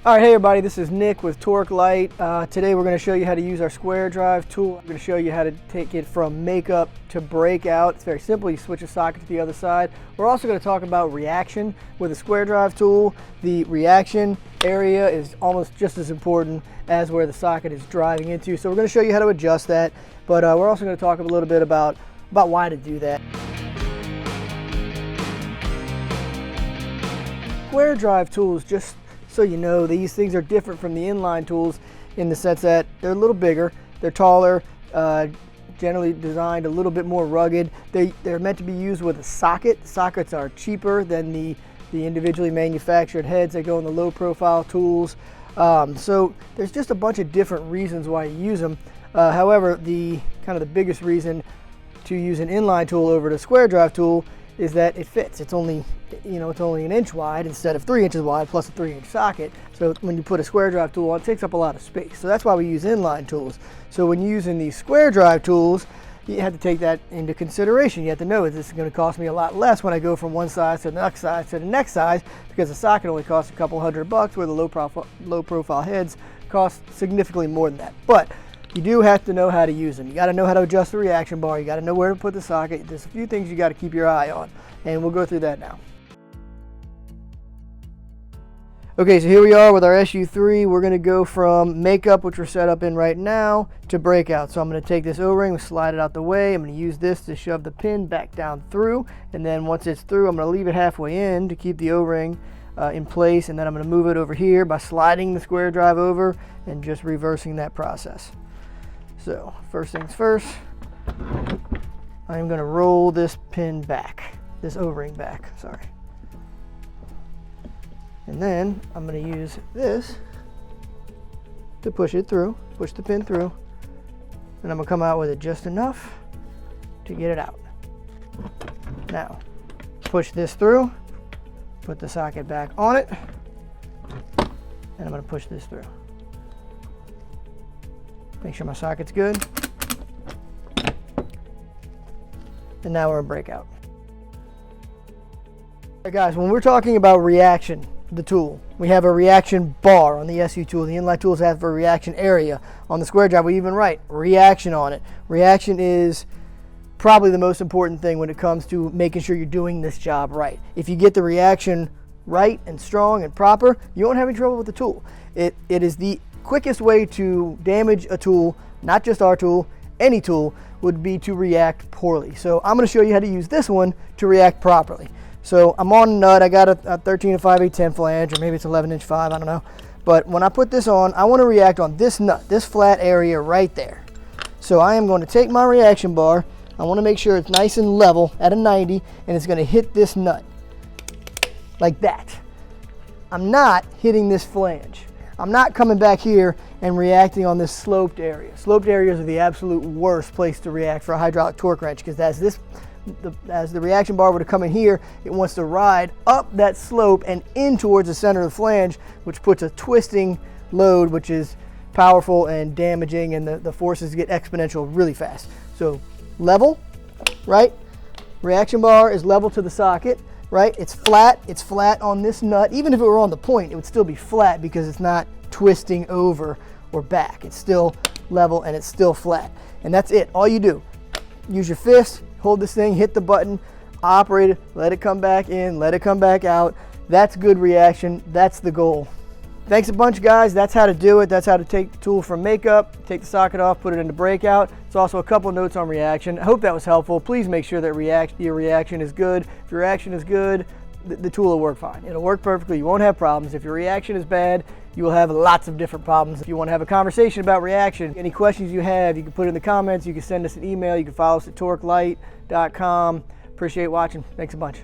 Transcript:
All right, hey everybody, this is Nick with Torq Lite. Today we're going to show you how to use our square drive tool. I'm going to show you how to take it from makeup to breakout. It's very simple. You switch a socket to the other side. We're also going to talk about reaction with a square drive tool. The reaction area is almost just as important as where the socket is driving into. So we're going to show you how to adjust that, but we're also going to talk a little bit about why to do that. Square drive tools, just so you know, these things are different from the inline tools in the sense that they're a little bigger, they're taller, generally designed a little bit more rugged. They're meant to be used with a socket. Sockets are cheaper than the individually manufactured heads that go in the low profile tools. So there's just a bunch of different reasons why you use them. However, the biggest reason to use an inline tool over the square drive tool is that it fits. It's only an inch wide instead of 3 inches wide plus a 3-inch socket. So when you put a square drive tool on, it takes up a lot of space. So that's why we use inline tools. So when you're using these square drive tools, you have to take that into consideration. You have to know this is going to cost me a lot less when I go from one size to the next size to the next size, because the socket only costs a couple $100, where the low profile heads cost significantly more than that. But you do have to know how to use them. You got to know how to adjust the reaction bar. You got to know where to put the socket. There's a few things you got to keep your eye on, and we'll go through that now. Okay, so here we are with our SU3. We're going to go from makeup, which we're set up in right now, to breakout. So I'm going to take this O-ring, slide it out the way. I'm going to use this to shove the pin back down through, and then once it's through, I'm going to leave it halfway in to keep the O-ring in place, and then I'm going to move it over here by sliding the square drive over and just reversing that process. So first things first, I'm going to roll this pin back, this O-ring back, sorry. And then I'm going to use this to push it through, push the pin through, and I'm going to come out with it just enough to get it out. Now, push this through, put the socket back on it, and I'm going to push this through. Make sure my socket's good. And now we're in breakout. All right, guys, when we're talking about reaction, the tool, we have a reaction bar on the SU tool. The inline tools have a reaction area. On the square drive, we even write reaction on it. Reaction is probably the most important thing when it comes to making sure you're doing this job right. If you get the reaction right and strong and proper, you won't have any trouble with the tool. It is the quickest way to damage a tool, not just our tool, any tool, would be to react poorly. So I'm going to show you how to use this one to react properly. So I'm on a nut. I got a 13 5/8 flange, or maybe it's 11" 5, I don't know. But when I put this on, I want to react on this nut, this flat area right there. So I am going to take my reaction bar. I want to make sure it's nice and level at a 90, and it's going to hit this nut like that. I'm not hitting this flange. I'm not coming back here and reacting on this sloped area. Sloped areas are the absolute worst place to react for a hydraulic torque wrench, because as the reaction bar were to come in here, it wants to ride up that slope and in towards the center of the flange, which puts a twisting load, which is powerful and damaging, and the forces get exponential really fast. So level, right? Reaction bar is level to the socket, right? It's flat on this nut. Even if it were on the point, it would still be flat because it's not twisting over or back. It's still level and it's still flat. And that's it. All you do, use your fist, hold this thing, hit the button, operate it, let it come back in, let it come back out. That's good reaction. That's the goal. Thanks a bunch, guys. That's how to do it. That's how to take the tool from makeup, take the socket off, put it into breakout. It's also a couple notes on reaction. I hope that was helpful. Please make sure that your reaction is good. If your reaction is good, the tool will work fine. It'll work perfectly. You won't have problems. If your reaction is bad, you will have lots of different problems. If you want to have a conversation about reaction, any questions you have, you can put it in the comments. You can send us an email. You can follow us at torqlite.com. Appreciate watching. Thanks a bunch.